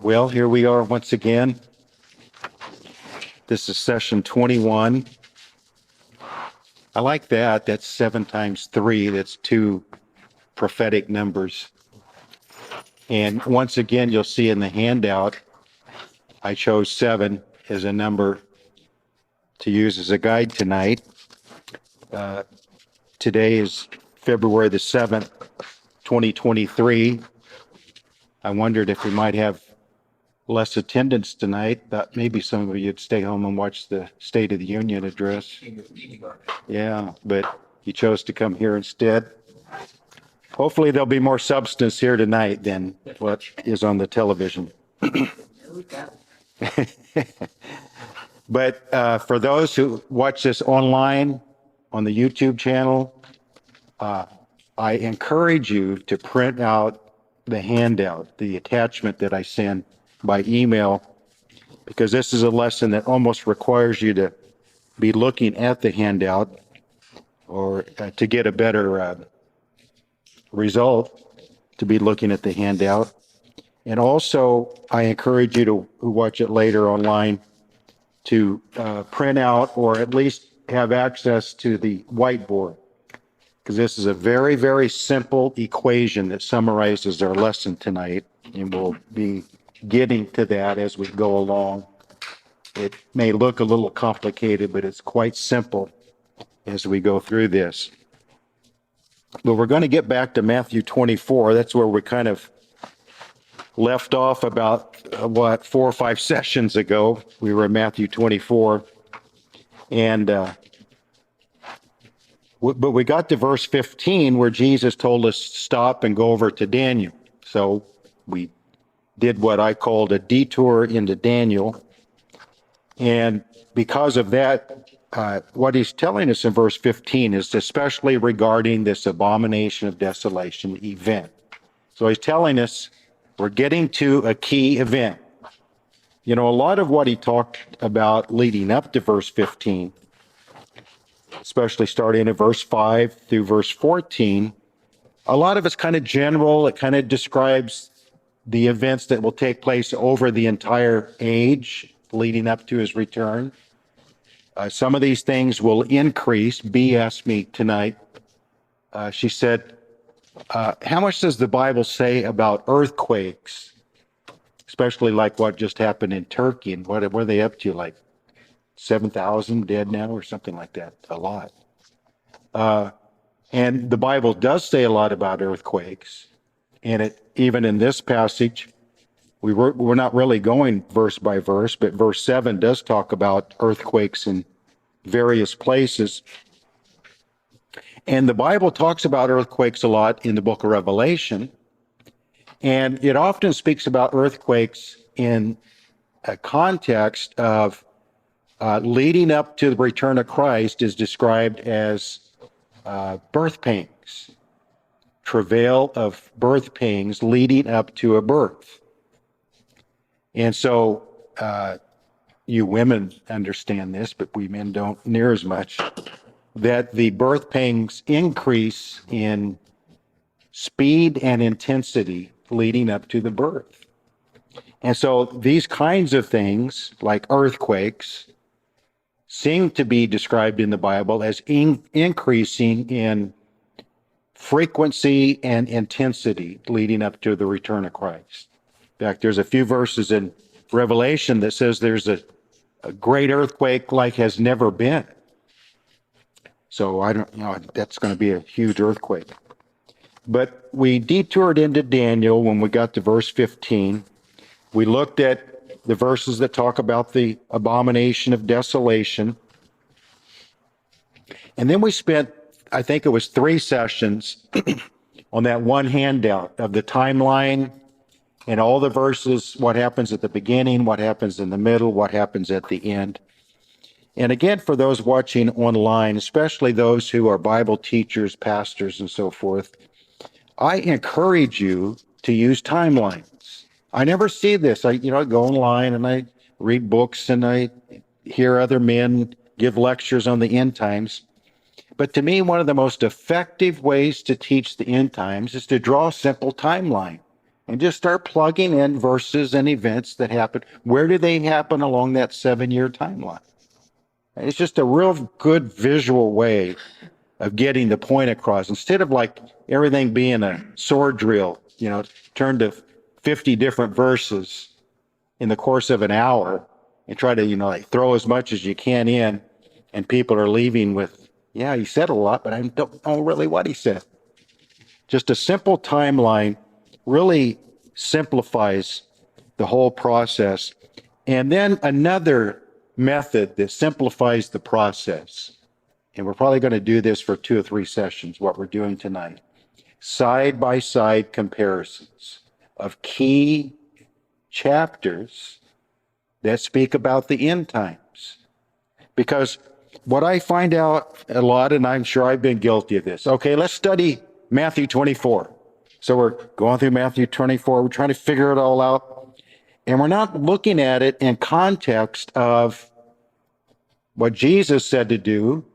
Well, here we are once again. This is session 21. I like that. That's 7 times 3. That's 2 prophetic numbers. And once again, you'll see in the handout, I chose 7 as a number to use as a guide tonight. Today is February the 7th, 2023. I wondered if we might have less attendance tonight. Thought maybe some of you'd stay home and watch the State of the Union address. Yeah, but you chose to come here instead. Hopefully there'll be more substance here tonight than what is on the television. But for those who watch this online on the YouTube channel, I encourage you to print out the handout, the attachment that I send by email, because this is a lesson that almost requires you to be looking at the handout or to get a better result, to be looking at the handout. And also, I encourage you to watch it later online to print out or at least have access to the whiteboard, because this is a very, very simple equation that summarizes our lesson tonight, and we'll be getting to that as we go along. It may look a little complicated, but it's quite simple as we go through this. But we're going to get back to Matthew 24. That's where we kind of left off about, 4 or 5 sessions ago. We were in Matthew 24. And, but we got to verse 15 where Jesus told us to stop and go over to Daniel. So we did what I called a detour into Daniel. And because of that, what he's telling us in verse 15 is especially regarding this abomination of desolation event. So he's telling us we're getting to a key event. You know, a lot of what he talked about leading up to verse 15, especially starting at verse 5 through verse 14, a lot of it's kind of general. It kind of describes the events that will take place over the entire age leading up to his return. Some of these things will increase. Bee asked me tonight, she said, how much does the Bible say about earthquakes, especially like what just happened in Turkey? And what are they up to, like 7,000 dead now or something like that? A lot. And the Bible does say a lot about earthquakes. And it, even in this passage, we're not really going verse by verse, but verse 7 does talk about earthquakes in various places. And the Bible talks about earthquakes a lot in the book of Revelation. And it often speaks about earthquakes in a context of leading up to the return of Christ is described as birth pains, travail of birth pains leading up to a birth. And so you women understand this, but we men don't near as much, that the birth pains increase in speed and intensity leading up to the birth. And so these kinds of things, like earthquakes, seem to be described in the Bible as increasing in frequency and intensity leading up to the return of Christ. In fact, there's a few verses in Revelation that says there's a great earthquake like has never been. So I don't, that's going to be a huge earthquake. But we detoured into Daniel when we got to verse 15. We looked at the verses that talk about the abomination of desolation. And then we spent, I think it was 3 sessions on that one handout of the timeline and all the verses, what happens at the beginning, what happens in the middle, what happens at the end. And again, for those watching online, especially those who are Bible teachers, pastors, and so forth, I encourage you to use timelines. I never see this. I go online and I read books and I hear other men give lectures on the end times. But to me, one of the most effective ways to teach the end times is to draw a simple timeline. and just start plugging in verses and events that happen. Where do they happen along that 7-year timeline? It's just a real good visual way of getting the point across. Instead of like everything being a sword drill, turn to 50 different verses in the course of an hour and try to, like throw as much as you can in, and people are leaving with, yeah, he said a lot, but I don't know really what he said. Just a simple timeline really simplifies the whole process. And then another method that simplifies the process, and we're probably going to do this for 2 or 3 sessions, what we're doing tonight, side-by-side comparisons of key chapters that speak about the end times. Because what I find out a lot, and I'm sure I've been guilty of this. Okay, let's study Matthew 24. So we're going through Matthew 24. We're trying to figure it all out. And we're not looking at it in context of what Jesus said to do.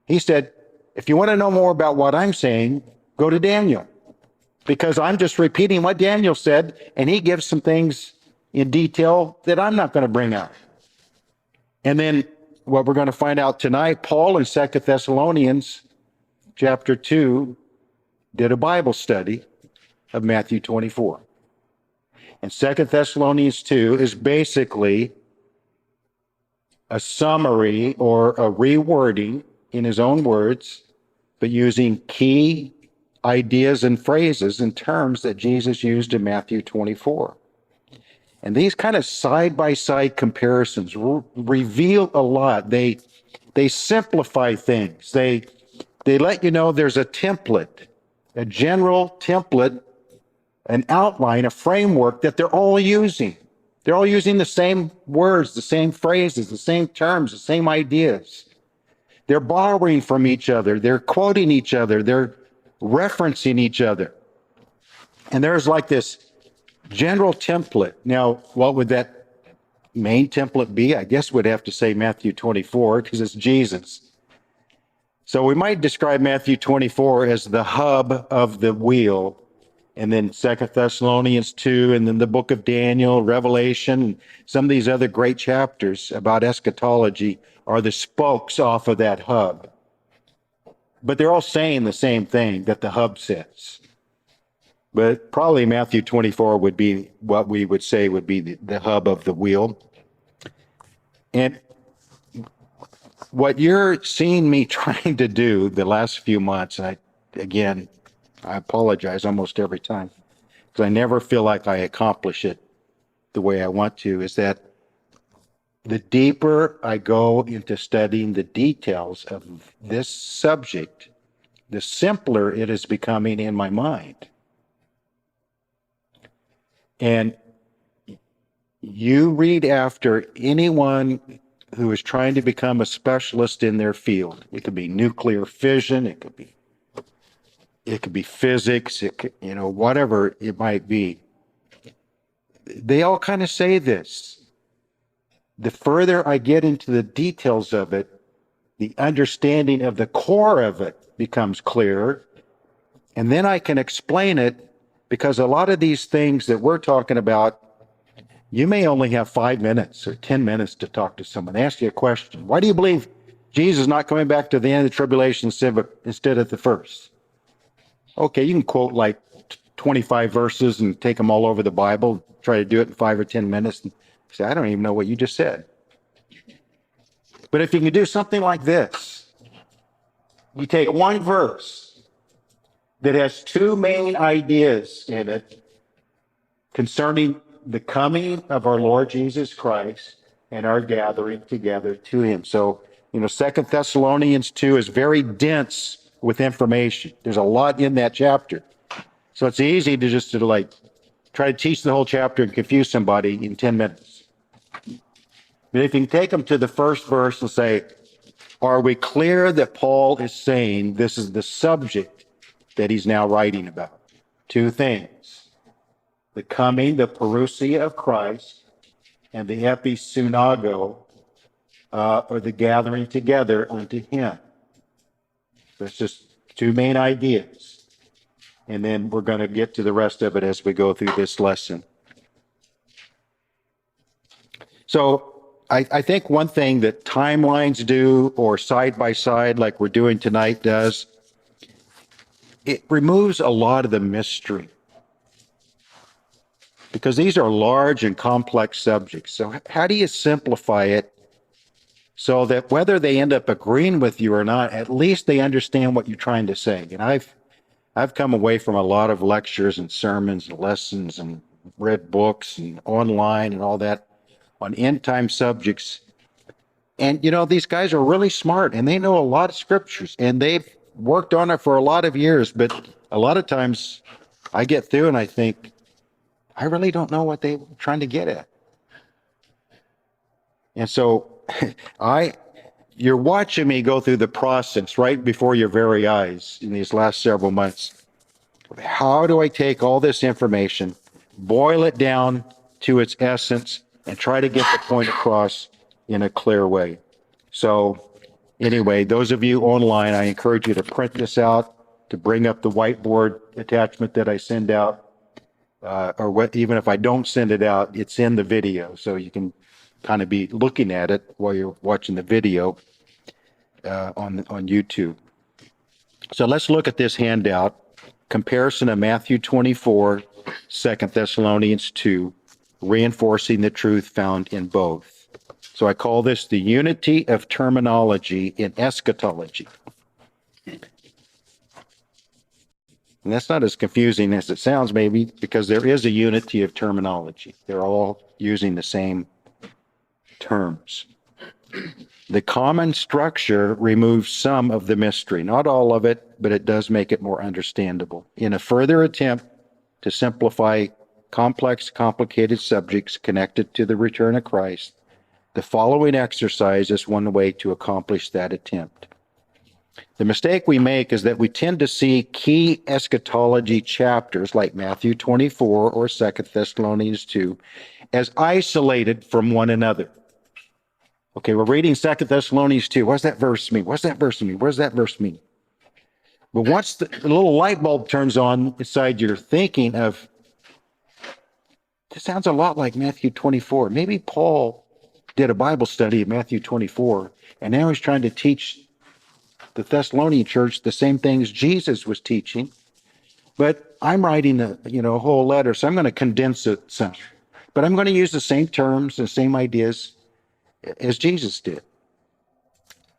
He said, if you want to know more about what I'm saying, go to Daniel. Because I'm just repeating what Daniel said, and he gives some things in detail that I'm not going to bring out. And then what we're going to find out tonight, Paul in 2 Thessalonians chapter 2 did a Bible study of Matthew 24. And 2 Thessalonians 2 is basically a summary or a rewording in his own words, but using key ideas and phrases and terms that Jesus used in Matthew 24. And these kind of side-by-side comparisons reveal a lot. They simplify things. They let you know there's a template, a general template, an outline, a framework that they're all using. They're all using the same words, the same phrases, the same terms, the same ideas. They're borrowing from each other. They're quoting each other. They're referencing each other. And there's like this general template. Now, what would that main template be? I guess we'd have to say Matthew 24 because it's Jesus. So we might describe Matthew 24 as the hub of the wheel, and then 2 Thessalonians 2, and then the book of Daniel, Revelation, and some of these other great chapters about eschatology are the spokes off of that hub. But they're all saying the same thing that the hub says. But probably Matthew 24 would be what we would say would be the hub of the wheel. And what you're seeing me trying to do the last few months, and I apologize almost every time, because I never feel like I accomplish it the way I want to, is that the deeper I go into studying the details of this subject, the simpler it is becoming in my mind. And you read after anyone who is trying to become a specialist in their field. It could be nuclear fission, it could be physics, whatever it might be. They all kind of say this. The further I get into the details of it, the understanding of the core of it becomes clearer, and then I can explain it, because a lot of these things that we're talking about, you may only have 5 minutes or 10 minutes to talk to someone. They ask you a question. Why do you believe Jesus is not coming back to the end of the tribulation instead of the first? Okay, you can quote like 25 verses and take them all over the Bible, try to do it in 5 or 10 minutes, and say, I don't even know what you just said. But if you can do something like this, you take one verse that has 2 main ideas in it concerning the coming of our Lord Jesus Christ and our gathering together to him. So, 2 Thessalonians 2 is very dense with information. There's a lot in that chapter. So it's easy to just try to teach the whole chapter and confuse somebody in 10 minutes. But if you can take them to the first verse and say, are we clear that Paul is saying this is the subject that he's now writing about? 2 things. The coming, the parousia of Christ, and the episunago, or the gathering together unto him. There's just 2 main ideas. and then we're going to get to the rest of it as we go through this lesson. So I think one thing that timelines do, or side by side like we're doing tonight does, it removes a lot of the mystery. Because these are large and complex subjects. So how do you simplify it so that whether they end up agreeing with you or not, at least they understand what you're trying to say? And I've come away from a lot of lectures and sermons and lessons and read books and online and all that on end time subjects. And these guys are really smart and they know a lot of scriptures and they've worked on it for a lot of years, but a lot of times I get through and I think, I really don't know what they were trying to get at. And so you're watching me go through the process right before your very eyes in these last several months. How do I take all this information, boil it down to its essence, and try to get the point across in a clear way? So anyway, those of you online, I encourage you to print this out, to bring up the whiteboard attachment that I send out. Even if I don't send it out, it's in the video, so you can kind of be looking at it while you're watching the video on YouTube. So let's look at this handout, comparison of Matthew 24, 2 Thessalonians 2, reinforcing the truth found in both. So I call this the unity of terminology in eschatology. And that's not as confusing as it sounds, maybe, because there is a unity of terminology. They're all using the same terms. The common structure removes some of the mystery, not all of it, but it does make it more understandable. In a further attempt to simplify complex, complicated subjects connected to the return of Christ, the following exercise is one way to accomplish that attempt. The mistake we make is that we tend to see key eschatology chapters like Matthew 24 or 2 Thessalonians 2 as isolated from one another. Okay, we're reading 2 Thessalonians 2. What does that verse mean? What's that verse mean? What does that verse mean? But once the little light bulb turns on inside your thinking of, this sounds a lot like Matthew 24. Maybe Paul did a Bible study of Matthew 24, and now he's trying to teach the Thessalonian church the same things Jesus was teaching, but I'm writing a whole letter, so I'm going to condense it some. But I'm going to use the same terms and same ideas as Jesus did.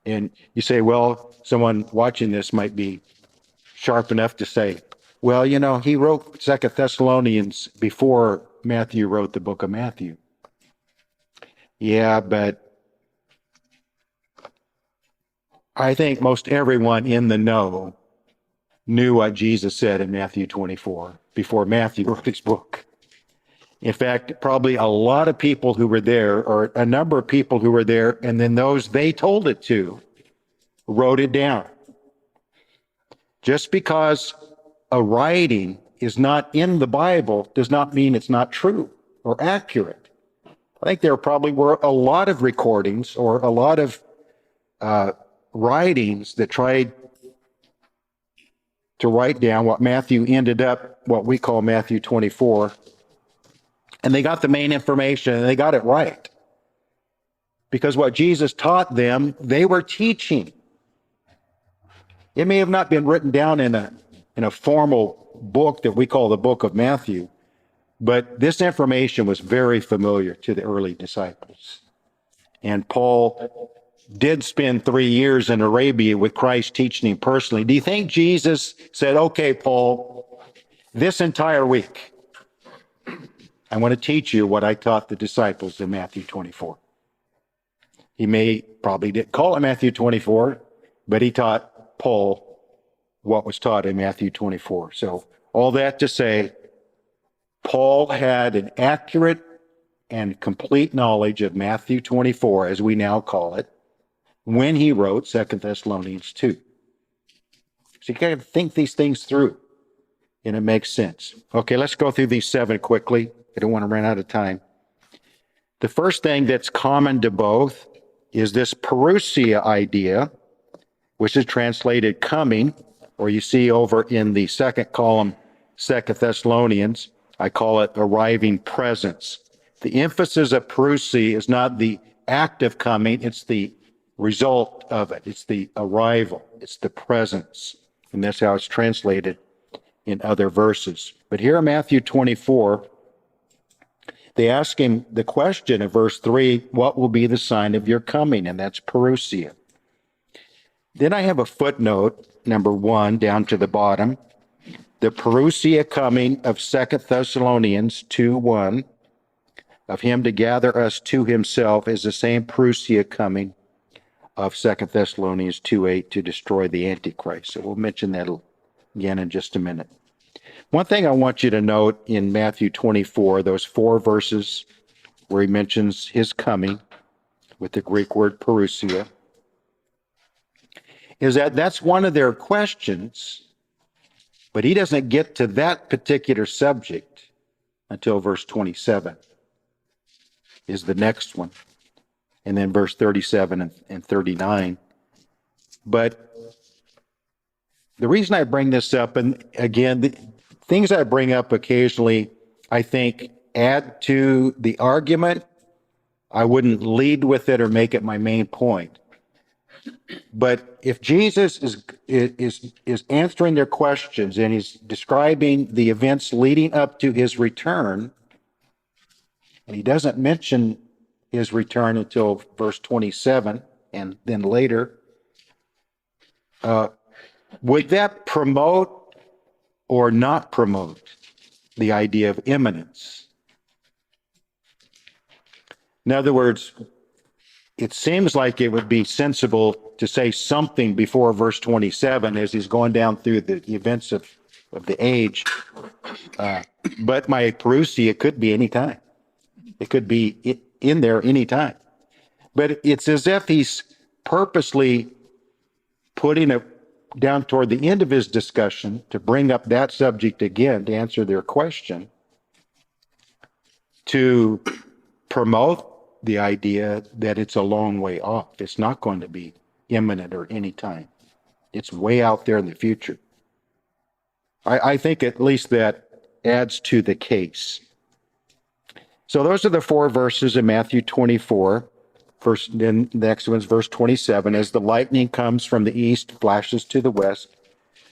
And you say, well, someone watching this might be sharp enough to say, well, he wrote 2 Thessalonians before Matthew wrote the book of Matthew. Yeah, but I think most everyone in the know knew what Jesus said in Matthew 24 before Matthew wrote his book. In fact, probably a lot of people who were there, or a number of people who were there, and then those they told it to, wrote it down. Just because a writing is not in the Bible does not mean it's not true or accurate. I think there probably were a lot of recordings or a lot of writings that tried to write down what Matthew ended up, what we call Matthew 24, and they got the main information and they got it right. Because what Jesus taught them, they were teaching. It may have not been written down in a formal book that we call the book of Matthew, but this information was very familiar to the early disciples. And Paul did spend 3 years in Arabia with Christ teaching him personally. Do you think Jesus said, okay, Paul, this entire week, I want to teach you what I taught the disciples in Matthew 24? He probably didn't call it Matthew 24, but he taught Paul what was taught in Matthew 24. So all that to say, Paul had an accurate and complete knowledge of Matthew 24, as we now call it, when he wrote 2 Thessalonians 2. So you got to think these things through, and it makes sense. Okay, let's go through these 7 quickly. I don't want to run out of time. The first thing that's common to both is this parousia idea, which is translated coming, or you see over in the second column, Second Thessalonians, I call it arriving presence. The emphasis of parousia is not the act of coming, it's the result of it. It's the arrival, it's the presence. And that's how it's translated in other verses. But here in Matthew 24, they ask him the question in verse 3, what will be the sign of your coming? And that's parousia. Then I have a footnote, number 1, down to the bottom. The parousia coming of Second Thessalonians 2:1, of him to gather us to himself, is the same parousia coming of Second Thessalonians 2:8 to destroy the Antichrist. So we'll mention that again in just a minute. One thing I want you to note in Matthew 24, those 4 verses where he mentions his coming with the Greek word parousia, is that that's one of their questions, but he doesn't get to that particular subject until verse 27 is the next one. And then verse 37 and 39. But the reason I bring this up, and again, the things I bring up occasionally, I think, add to the argument. I wouldn't lead with it or make it my main point. But if Jesus is answering their questions and he's describing the events leading up to his return, and he doesn't mention his return until verse 27 and then later, would that promote or not promote the idea of imminence? In other words, it seems like it would be sensible to say something before verse 27 as he's going down through the events of the age. But my parousia could be any time. It could be in there any time. But it's as if he's purposely putting it down toward the end of his discussion to bring up that subject again to answer their question, to promote the idea that it's a long way off. It's not going to be imminent or any time. It's way out there in the future. I think at least that adds to the case. So those are the 4 verses in Matthew 24. First, then the next one's verse 27. As the lightning comes from the east, flashes to the west,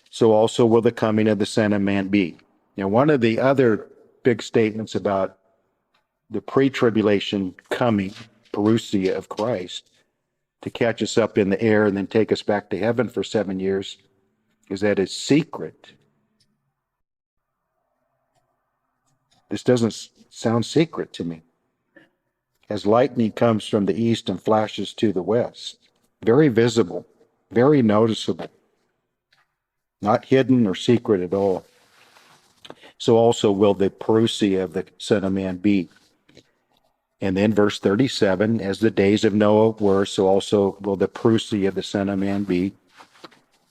so also will the coming of the Son of Man be. Now, one of the other big statements about the pre-tribulation coming, parousia of Christ, to catch us up in the air and then take us back to heaven for 7 years, is that it's secret. This doesn't sound secret to me. As lightning comes from the east and flashes to the west, very visible, very noticeable, not hidden or secret at all. So also will the parousia of the Son of Man be. And then verse 37, as the days of Noah were, so also will the parousia of the Son of Man be.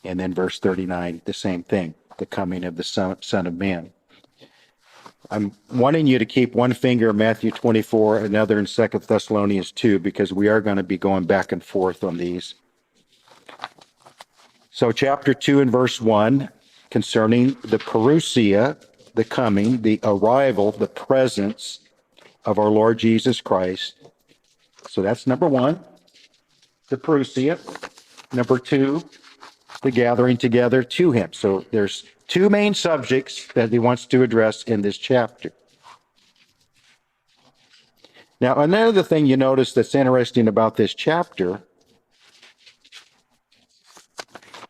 And then verse 39, the same thing, the coming of the Son of Man. I'm wanting you to keep one finger in Matthew 24, another in 2 Thessalonians 2, because we are going to be going back and forth on these. So chapter 2 and verse 1, concerning the parousia, the coming, the arrival, the presence of our Lord Jesus Christ. So that's number 1, the parousia. Number 2, the gathering together to him. So there's 2 main subjects that he wants to address in this chapter. Now, another thing you notice that's interesting about this chapter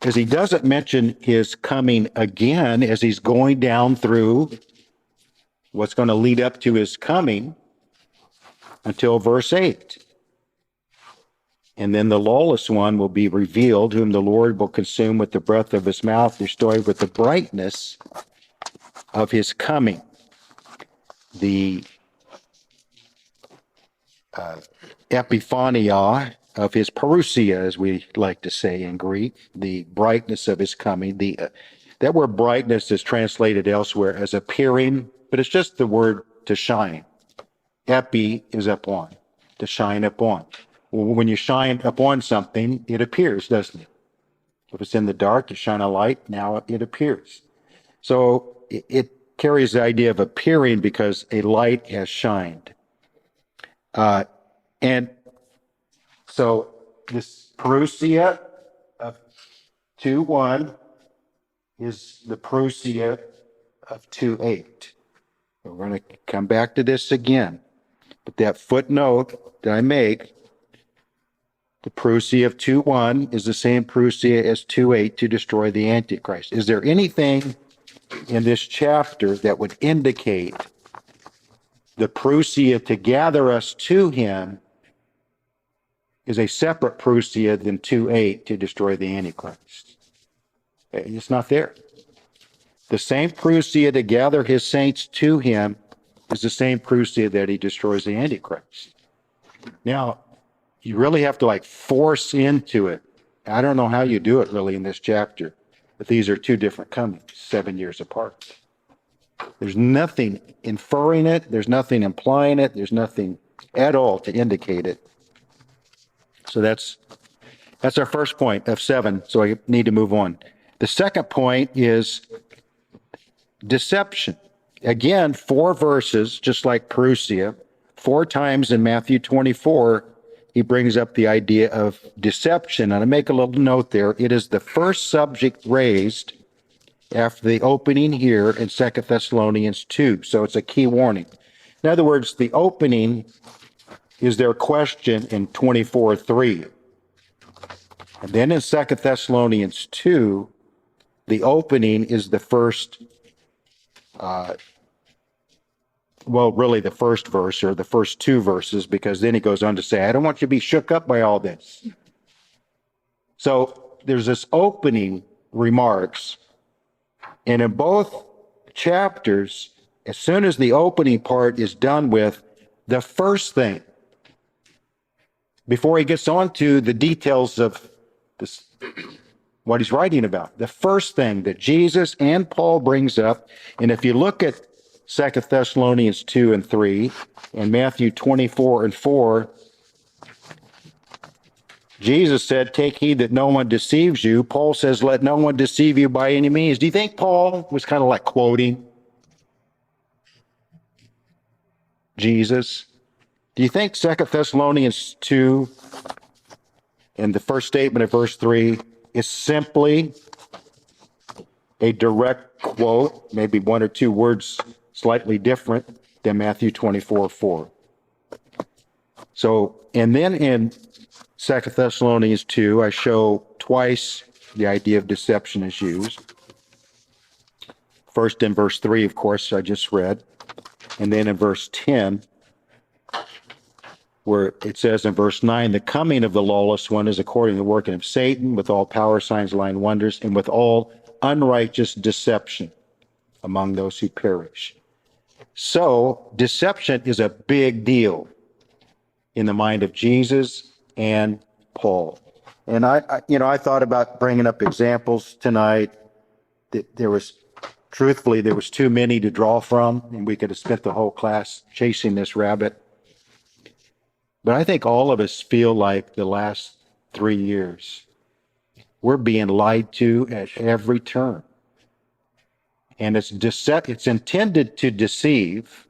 is he doesn't mention his coming again as he's going down through what's going to lead up to his coming until verse 8. And then the lawless one will be revealed, whom the Lord will consume with the breath of his mouth, destroy with the brightness of his coming. The epiphania of his parousia, as we like to say in Greek, the brightness of his coming. That word brightness is translated elsewhere as appearing, but it's just the word to shine. Epi is upon, to shine upon. Well, when you shine upon something, it appears, doesn't it? If it's in the dark, you shine a light, now it appears. So it carries the idea of appearing because a light has shined. And so this parousia of 2:1 is the parousia of 2:8. We're going to come back to this again. But that footnote that I make, the parousia of 2:1 is the same parousia as 2:8 to destroy the Antichrist. Is there anything in this chapter that would indicate the parousia to gather us to him is a separate parousia than 2:8 to destroy the Antichrist? It's not there. The same parousia to gather his saints to him is the same parousia that he destroys the Antichrist. Now, you really have to like force into it. I don't know how you do it really in this chapter, but these are two different comings, 7 years apart. There's nothing inferring it. There's nothing implying it. There's nothing at all to indicate it. So that's our first point of 7. So I need to move on. The second point is deception. Again, 4 verses, just like parousia, 4 times in Matthew 24, he brings up the idea of deception. And I make a little note there. It is the first subject raised after the opening here in 2 Thessalonians 2. So it's a key warning. In other words, the opening is their question in 24:3. And then in 2 Thessalonians 2, the opening is the first, really the first verse or the first 2 verses, because then he goes on to say, I don't want you to be shook up by all this. So there's this opening remarks, and in both chapters, as soon as the opening part is done with, the first thing, before he gets on to the details of this, what he's writing about, the first thing that Jesus and Paul brings up, and if you look at 2 Thessalonians 2 and 3 and Matthew 24 and 4, Jesus said, take heed that no one deceives you. Paul says, let no one deceive you by any means. Do you think Paul was kind of like quoting Jesus? Do you think 2 Thessalonians 2 and the first statement of verse 3 is simply a direct quote, maybe 1 or 2 words slightly different than Matthew 24:4? So, and then in 2 Thessalonians 2, I show twice the idea of deception is used. First in verse 3, of course, I just read. And then in verse 10, where it says in verse 9, the coming of the lawless one is according to the working of Satan, with all power, signs, lying wonders, and with all unrighteous deception among those who perish. So deception is a big deal in the mind of Jesus and Paul. And I thought about bringing up examples tonight. There was too many to draw from, and we could have spent the whole class chasing this rabbit. But I think all of us feel like the last 3 years, we're being lied to at every turn. And it's intended to deceive.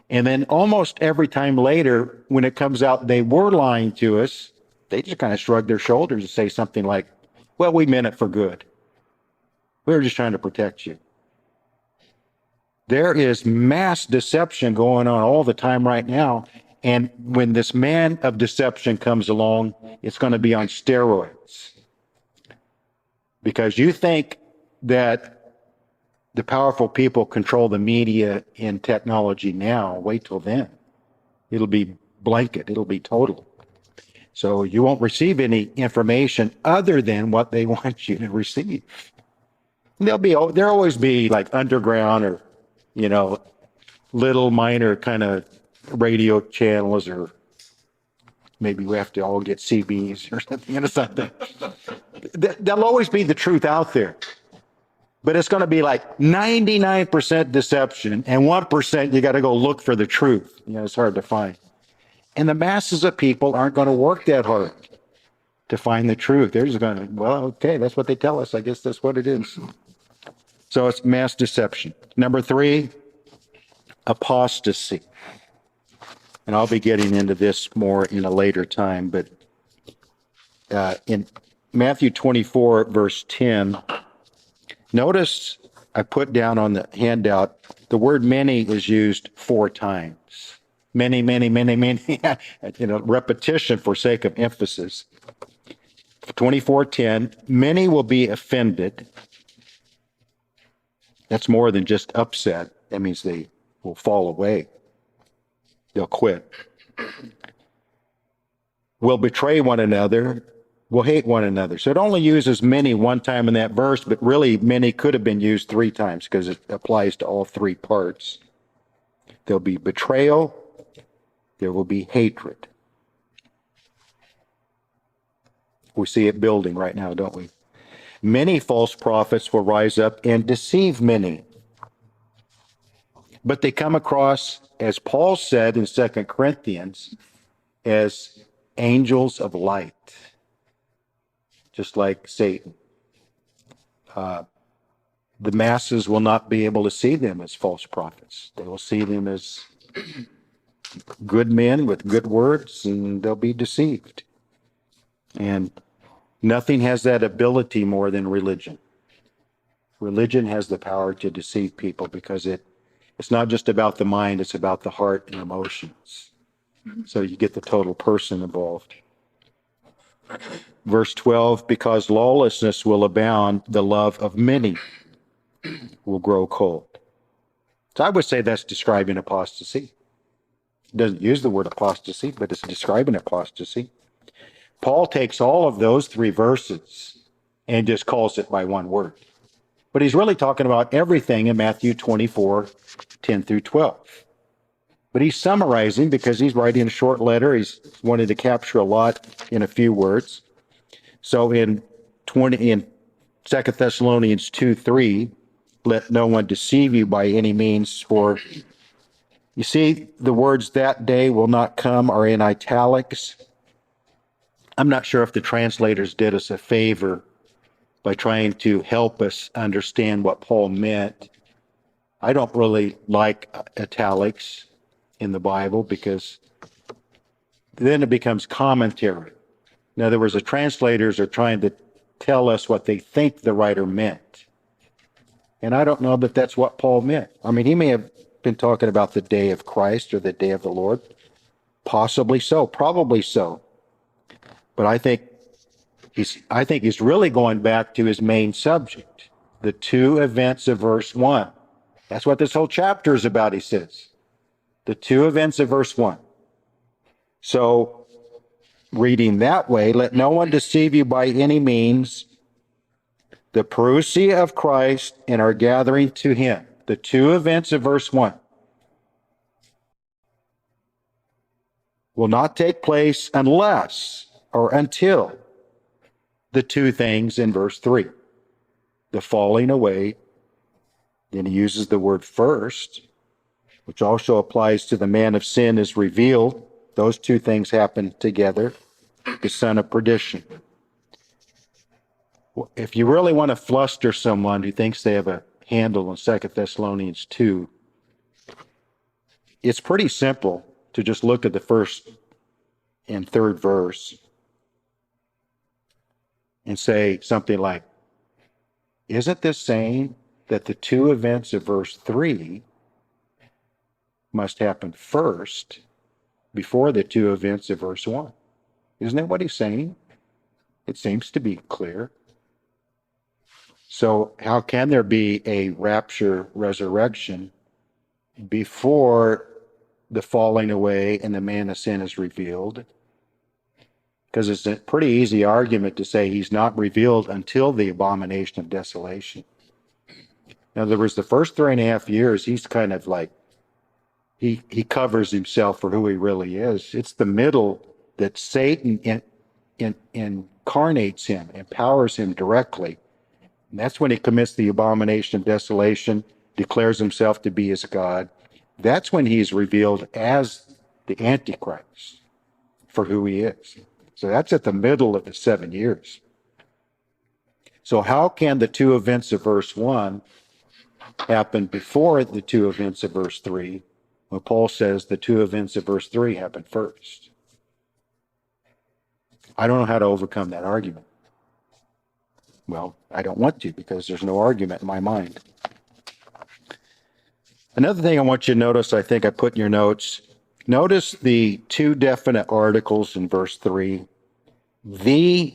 And then almost every time later, when it comes out they were lying to us, they just kind of shrug their shoulders and say something like, well, we meant it for good. We were just trying to protect you. There is mass deception going on all the time right now. And when this man of deception comes along, it's going to be on steroids. Because you think that the powerful people control the media and technology now, wait till then. It'll be blanket. It'll be total. So you won't receive any information other than what they want you to receive. There'll always be like underground or, little minor kind of radio channels, or maybe we have to all get CBs or something. There'll always be the truth out there. But it's going to be like 99% deception and 1% you got to go look for the truth. It's hard to find. And the masses of people aren't going to work that hard to find the truth. They're just going to, well, okay, that's what they tell us. I guess that's what it is. So it's mass deception. Number three, apostasy. And I'll be getting into this more in a later time, but in Matthew 24, verse 10, notice I put down on the handout, the word many is used 4 times. Many, many, many, many, repetition for sake of emphasis. 24:10, many will be offended. That's more than just upset. That means they will fall away. They'll quit. Will betray one another, will hate one another. So it only uses many one time in that verse, but really many could have been used 3 times because it applies to all 3 parts. There'll be betrayal, there will be hatred. We see it building right now, don't we? Many false prophets will rise up and deceive many. But they come across, as Paul said in 2 Corinthians, as angels of light, just like Satan. The masses will not be able to see them as false prophets. They will see them as good men with good words, and they'll be deceived. And nothing has that ability more than religion. Religion has the power to deceive people because it's not just about the mind, it's about the heart and emotions. So you get the total person involved. Verse 12, because lawlessness will abound, the love of many will grow cold. So I would say that's describing apostasy. It doesn't use the word apostasy, but it's describing apostasy. Paul takes all of those 3 verses and just calls it by one word. But he's really talking about everything in Matthew 24, 10 through 12. But he's summarizing because he's writing a short letter. He's wanted to capture a lot in a few words. So in 2 Thessalonians 2:3, let no one deceive you by any means, for you see the words that day will not come are in italics. I'm not sure if the translators did us a favor by trying to help us understand what Paul meant. I don't really like italics in the Bible because then it becomes commentary. In other words, the translators are trying to tell us what they think the writer meant. And I don't know that that's what Paul meant. I mean, he may have been talking about the day of Christ or the day of the Lord. Possibly so, probably so. But I think he's really going back to his main subject, the 2 events of verse 1. That's what this whole chapter is about, he says. The 2 events of verse 1. So, reading that way, let no one deceive you by any means. The parousia of Christ and our gathering to him. The 2 events of verse 1 will not take place unless or until the 2 things in verse 3. The falling away, then he uses the word first, which also applies to the man of sin is revealed. Those 2 things happen together. The son of perdition. If you really want to fluster someone who thinks they have a handle on 2 Thessalonians 2, it's pretty simple to just look at the first and third verse and say something like, isn't this saying that the 2 events of verse 3 must happen first before the 2 events of verse 1? Isn't that what he's saying? It seems to be clear. So how can there be a rapture resurrection before the falling away and the man of sin is revealed? Because it's a pretty easy argument to say he's not revealed until the abomination of desolation. In other words, the first 3.5 years, he's kind of like, he covers himself for who he really is. It's the middle that Satan incarnates him, empowers him directly. And that's when he commits the abomination of desolation, declares himself to be his God. That's when he's revealed as the Antichrist for who he is. So that's at the middle of the 7 years. So how can the 2 events of verse 1 happened before the two events of verse 3, when Paul says the two events of verse 3 happened first. I don't know how to overcome that argument. Well, I don't want to, because there's no argument in my mind. Another thing I want you to notice, I think I put in your notes, notice the two definite articles in verse 3. The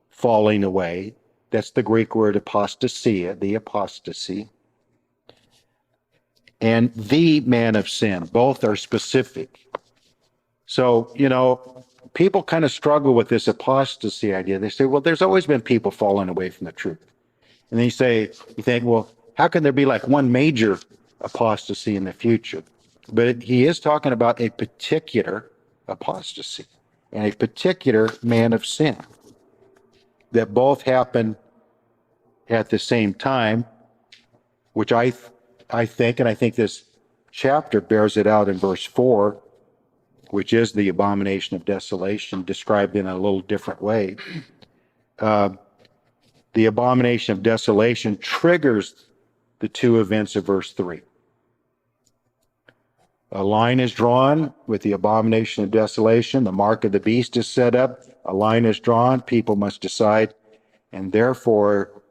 falling away, that's the Greek word apostasia, the apostasy, and the man of sin. Both are specific. So, people kind of struggle with this apostasy idea. They say, well, there's always been people falling away from the truth. And then you think, well, how can there be like one major apostasy in the future? But he is talking about a particular apostasy and a particular man of sin that both happen at the same time, which I think, and I think this chapter bears it out in verse 4, which is the abomination of desolation, described in a little different way. The abomination of desolation triggers the two events of verse 3. A line is drawn with the abomination of desolation. The mark of the beast is set up. A line is drawn. People must decide. And therefore,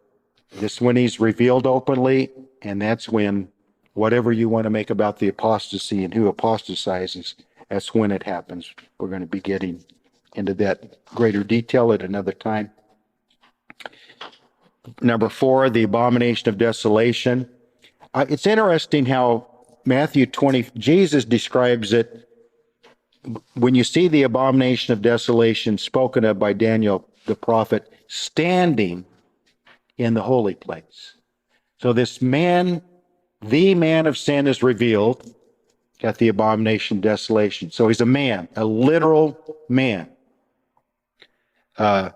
this when he's revealed openly, and that's when whatever you want to make about the apostasy and who apostatizes, that's when it happens. We're going to be getting into that greater detail at another time. Number 4, the abomination of desolation. It's interesting how Matthew 20, Jesus describes it. When you see the abomination of desolation spoken of by Daniel the prophet standing in the holy place. So this man, the man of sin, is revealed at the abomination of desolation. So he's a man, a literal man. I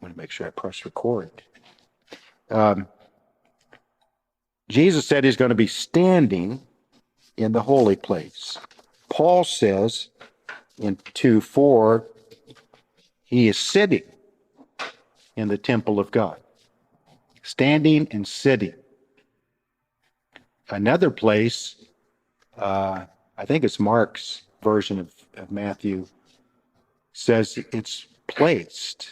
want to make sure I press record. Jesus said he's going to be standing in the holy place. Paul says in 2:4, he is sitting in the temple of God. Standing and sitting. Another place, I think it's Mark's version of Matthew, says it's placed.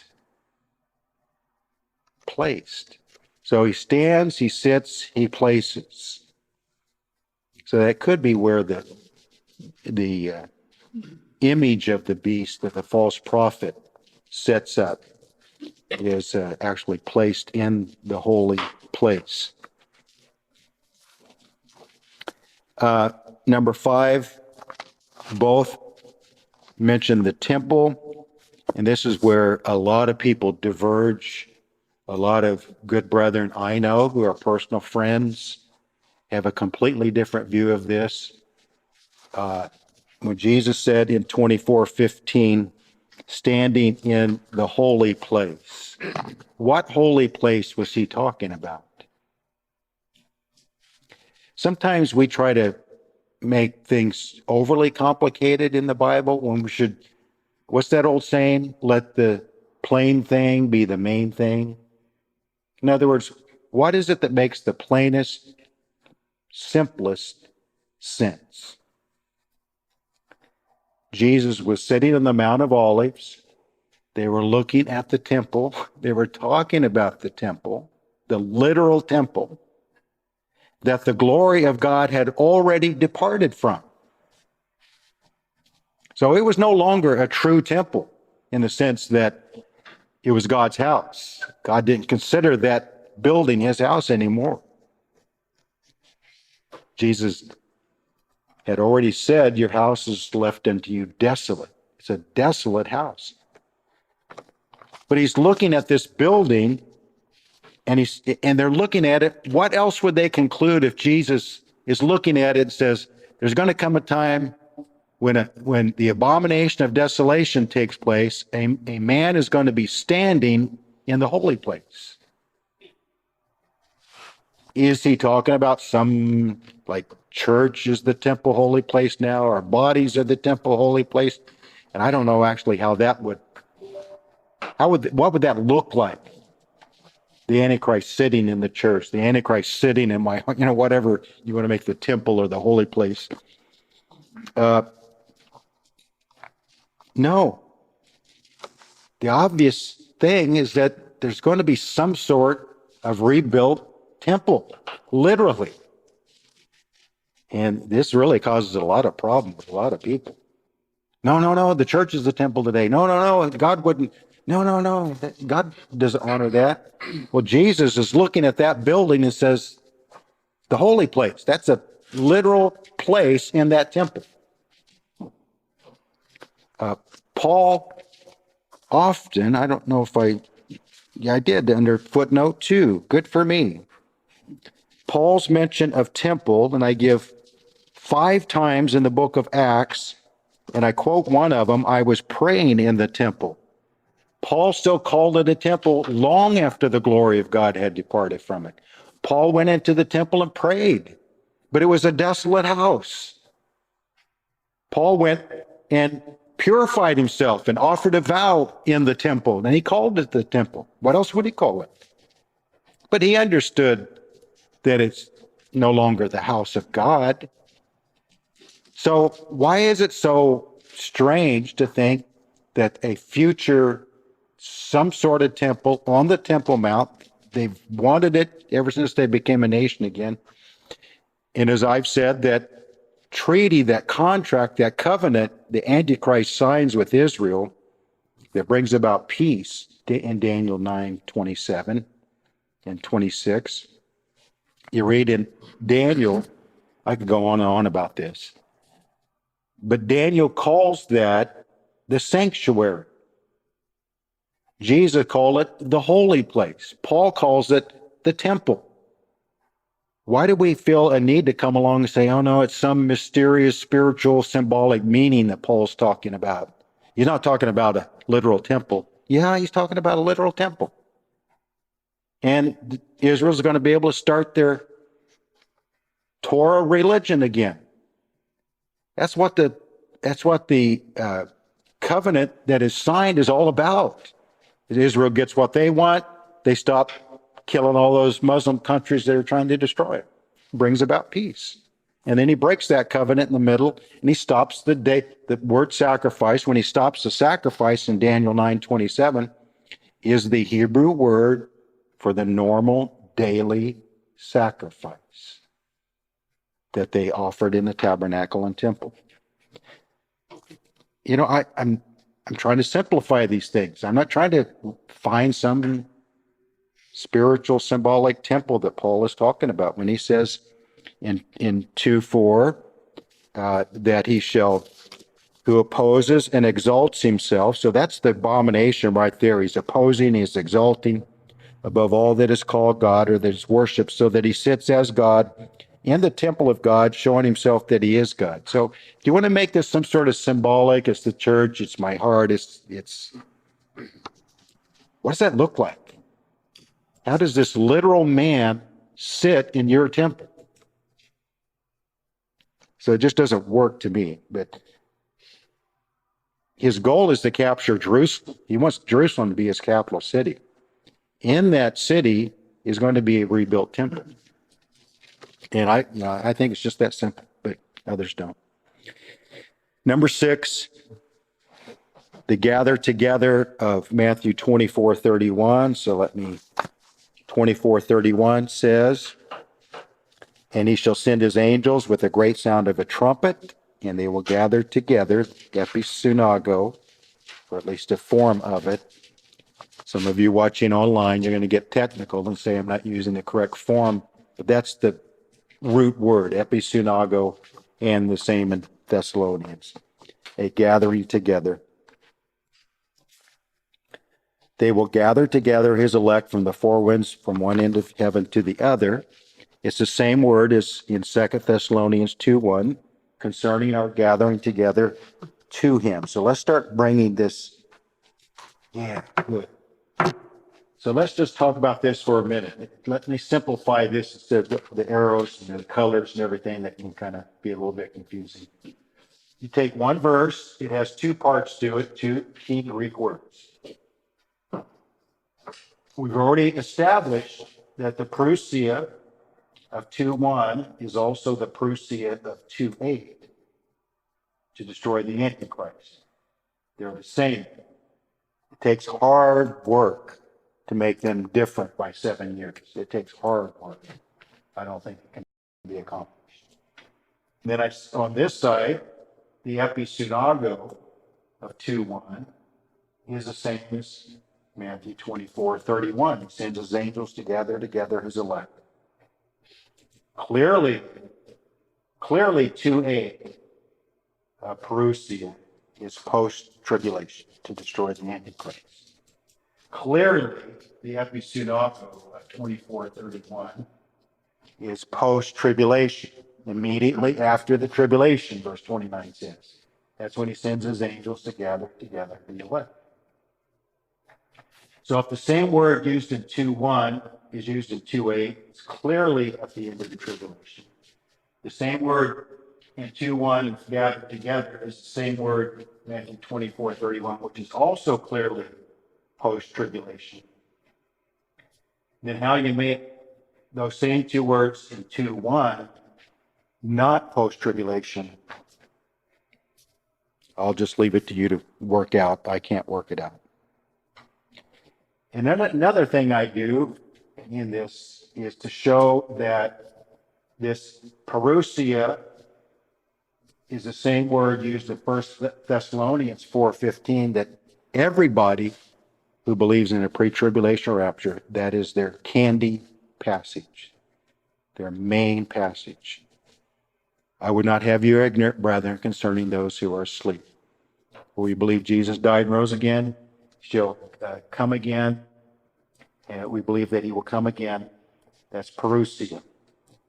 Placed. So he stands, he sits, he places. So that could be where the image of the beast that the false prophet sets up is actually placed in the holy place. Number 5, both mention the temple, and this is where a lot of people diverge. A lot of good brethren I know who are personal friends have a completely different view of this. When Jesus said in 24:15, standing in the holy place, what holy place was he talking about? Sometimes we try to make things overly complicated in the Bible when we should, what's that old saying? Let the plain thing be the main thing. In other words, what is it that makes the plainest, simplest sense? Jesus was sitting on the Mount of Olives. They were looking at the temple. They were talking about the temple, the literal temple, that the glory of God had already departed from. So it was no longer a true temple in the sense that it was God's house. God didn't consider that building his house anymore. Jesus had already said, your house is left unto you desolate. It's a desolate house. But he's looking at this building, and they're looking at it. What else would they conclude if Jesus is looking at it and says, there's going to come a time when the abomination of desolation takes place, a man is going to be standing in the holy place. Is he talking about some, like, church is the temple holy place now, or bodies are the temple holy place? And I don't know actually what would that look like? the Antichrist sitting in the church, the Antichrist sitting in my, whatever you want to make the temple or the holy place. No. The obvious thing is that there's going to be some sort of rebuilt temple, literally. And this really causes a lot of problems with a lot of people. No, the church is the temple today. No, God wouldn't. No, God doesn't honor that. Well, Jesus is looking at that building and says, the holy place, that's a literal place in that temple. Paul often, I don't know if I did under footnote 2, good for me. Paul's mention of temple, and I give 5 times in the book of Acts, and I quote one of them, I was praying in the temple. Paul still called it a temple long after the glory of God had departed from it. Paul went into the temple and prayed, but it was a desolate house. Paul went and purified himself and offered a vow in the temple, and he called it the temple. What else would he call it? But he understood that it's no longer the house of God. So why is it so strange to think that a future, some sort of temple on the Temple Mount, they've wanted it ever since they became a nation again. And as I've said, that treaty, that contract, that covenant, the Antichrist signs with Israel that brings about peace in Daniel 9:27 and 26. You read in Daniel, I could go on and on about this, but Daniel calls that the sanctuary. Jesus called it the holy place. Paul calls it the temple. Why do we feel a need to come along and say, oh no, it's some mysterious, spiritual, symbolic meaning that Paul's talking about? He's not talking about a literal temple. Yeah, he's talking about a literal temple. And Israel's going to be able to start their Torah religion again. That's what the covenant that is signed is all about. Israel gets what they want. They stop killing all those Muslim countries that are trying to destroy it. Brings about peace. And then he breaks that covenant in the middle, and he stops the word sacrifice. When he stops the sacrifice in Daniel 9:27, is the Hebrew word for the normal daily sacrifice that they offered in the tabernacle and temple. I'm trying to simplify these things. I'm not trying to find some spiritual symbolic temple that Paul is talking about when he says in 2:4 that he shall, who opposes and exalts himself. So that's the abomination right there. He's opposing, he's exalting above all that is called God or that is worshipped, so that he sits as God in the temple of God, showing himself that he is God. So do you want to make this some sort of symbolic? It's the church, it's my heart, it's what does that look like? How does this literal man sit in your temple? So it just doesn't work to me. But his goal is to capture Jerusalem. He wants Jerusalem to be his capital city. In that city is going to be a rebuilt temple. And I think it's just that simple, but others don't. Number 6, the gather together of Matthew 24:31. So 24:31 says, and he shall send his angels with a great sound of a trumpet, and they will gather together, episunago, or at least a form of it. Some of you watching online, you're going to get technical and say I'm not using the correct form, but that's the root word, episunago, and the same in Thessalonians, a gathering together. They will gather together his elect from the four winds, from one end of heaven to the other. It's the same word as in 2 Thessalonians 2:1, concerning our gathering together to him. So let's start bringing this. Yeah, good. So let's just talk about this for a minute. Let me simplify this instead of the arrows and the colors and everything that can kind of be a little bit confusing. You take one verse, it has 2 parts to it, 2 key Greek words. We've already established that the parousia of 2:1 is also the parousia of 2:8 to destroy the Antichrist. They're the same. It takes hard work to make them different by 7 years. It takes hard work. I don't think it can be accomplished. Then on this side, the episunago of 2:1 is the same as Matthew 24:31. He sends his angels to gather together his elect. Clearly 2:8 parousia is post-tribulation to destroy the Antichrist. Clearly, the episunago of 24:31 is post-tribulation, immediately after the tribulation, verse 29 says. That's when he sends his angels to gather together the elect. So if the same word used in 2:1 is used in 2:8, it's clearly at the end of the tribulation. The same word in 2:1 gathered together is the same word in 24:31, which is also clearly post-tribulation. Then how you make those same two words in 2:1 not post-tribulation, I'll just leave it to you to work out. I can't work it out. And then another thing I do in this is to show that this parousia is the same word used in 1 Thessalonians 4:15, that everybody who believes in a pre-tribulation rapture, that is their candy passage, their main passage. I would not have you ignorant, brethren, concerning those who are asleep. For we believe Jesus died and rose again. Shall come again. And we believe that he will come again. That's parousia.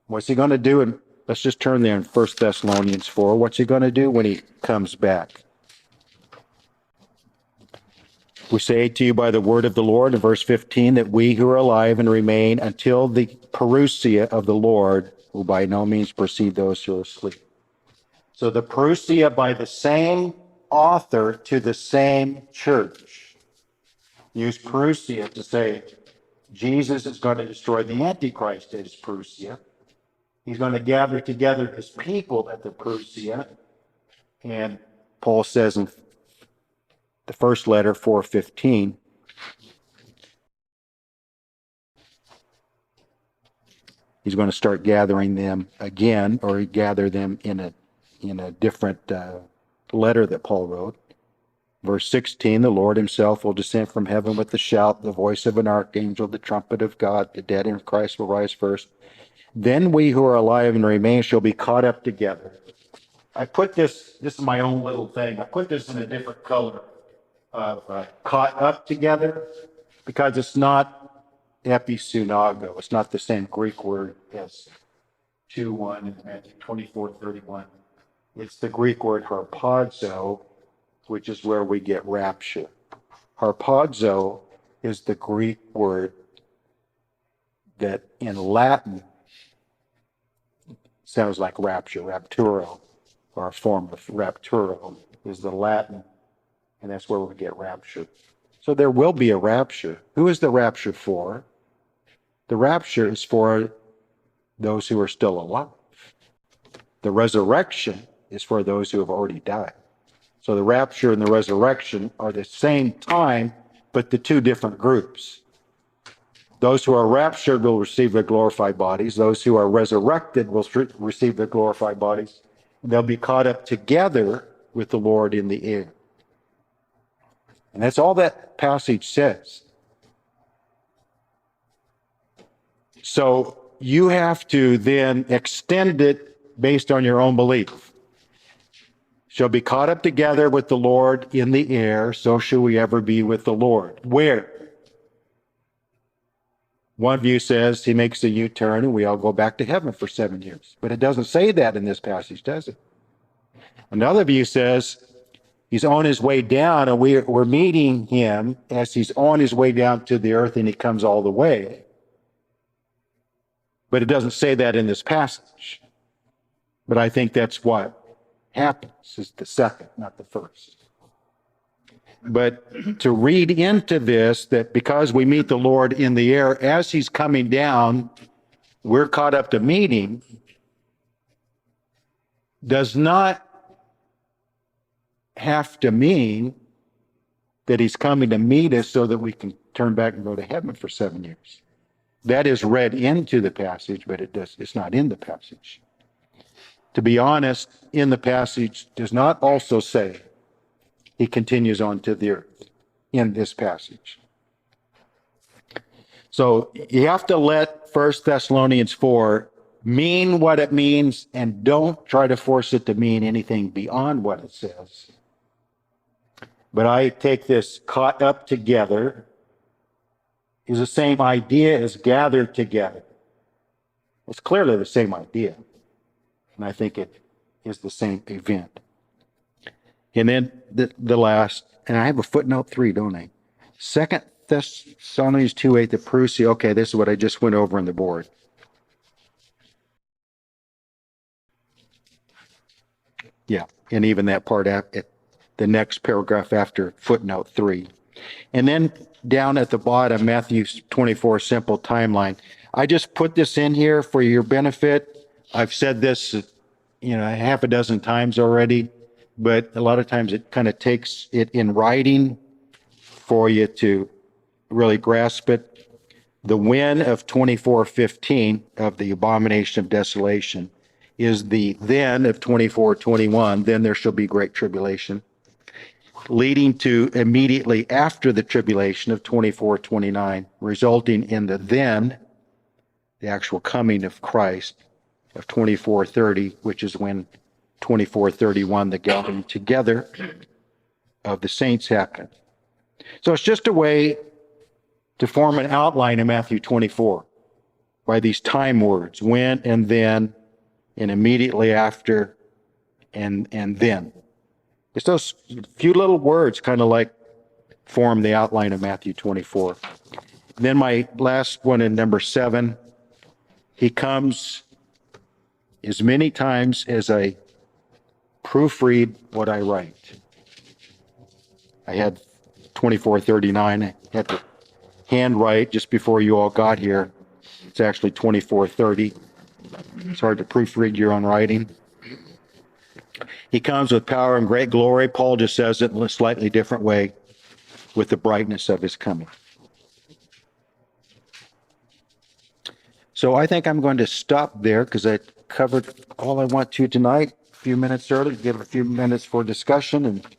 What's he going to do? And let's just turn there in 1 Thessalonians 4. What's he going to do when he comes back? We say to you by the word of the Lord in verse 15 that we who are alive and remain until the parousia of the Lord will by no means precede those who are asleep. So the parousia by the same author to the same church. Use parousia to say Jesus is going to destroy the Antichrist at his parousia. He's going to gather together his people at the parousia. And Paul says in the first letter, 4:15, he's going to start gathering them again, or gather them in a different letter that Paul wrote. Verse 16, the Lord himself will descend from heaven with a shout, the voice of an archangel, the trumpet of God. The dead in Christ will rise first. Then we who are alive and remain shall be caught up together. I put this is my own little thing. I put this in a different color of caught up together because it's not episunago. It's not the same Greek word as 2:1 and Matthew 24:31. It's the Greek word harpazo, which is where we get rapture. Harpazo is the Greek word that in Latin sounds like rapture, rapturo, or a form of rapturo is the Latin, and that's where we get rapture. So there will be a rapture. Who is the rapture for? The rapture is for those who are still alive. The resurrection is for those who have already died. So the rapture and the resurrection are the same time, but the two different groups. Those who are raptured will receive their glorified bodies. Those who are resurrected will receive their glorified bodies. And they'll be caught up together with the Lord in the air. And that's all that passage says. So you have to then extend it based on your own belief. Shall be caught up together with the Lord in the air, so shall we ever be with the Lord. Where? One view says he makes a U-turn and we all go back to heaven for 7 years. But it doesn't say that in this passage, does it? Another view says he's on his way down and we're meeting him as he's on his way down to the earth and he comes all the way. But it doesn't say that in this passage. But I think that's what happens, is the second, not the first. But to read into this, that because we meet the Lord in the air as he's coming down, we're caught up to meet him, does not have to mean that he's coming to meet us so that we can turn back and go to heaven for 7 years. That is read into the passage, but it's not in the passage. To be honest, in the passage does not also say he continues on to the earth in this passage. So you have to let 1 Thessalonians 4 mean what it means, and don't try to force it to mean anything beyond what it says. But I take this caught up together is the same idea as gathered together. It's clearly the same idea. And I think it is the same event. And then the last, and I have a footnote 3, don't I? 2 Thessalonians 2:8, the Parousia. Okay, this is what I just went over on the board. Yeah, and even that part at the next paragraph after footnote 3. And then down at the bottom, Matthew 24 simple timeline. I just put this in here for your benefit. I've said this, half a dozen times already, but a lot of times it kind of takes it in writing for you to really grasp it. The when of 24:15 of the abomination of desolation is the then of 24:21. Then there shall be great tribulation, leading to immediately after the tribulation of 24:29, resulting in the then, the actual coming of Christ, of 24:30, which is when 24:31, the gathering together of the saints happened. So it's just a way to form an outline in Matthew 24 by these time words, when and then, and immediately after, and then. It's those few little words kind of like form the outline of Matthew 24. Then my last one in number 7, he comes as many times as I proofread what I write. I had 24:39. I had to handwrite just before you all got here. It's actually 24:30. It's hard to proofread your own writing. He comes with power and great glory. Paul just says it in a slightly different way, with the brightness of his coming. So I think I'm going to stop there because I covered all I want to tonight. A few minutes early, give a few minutes for discussion, and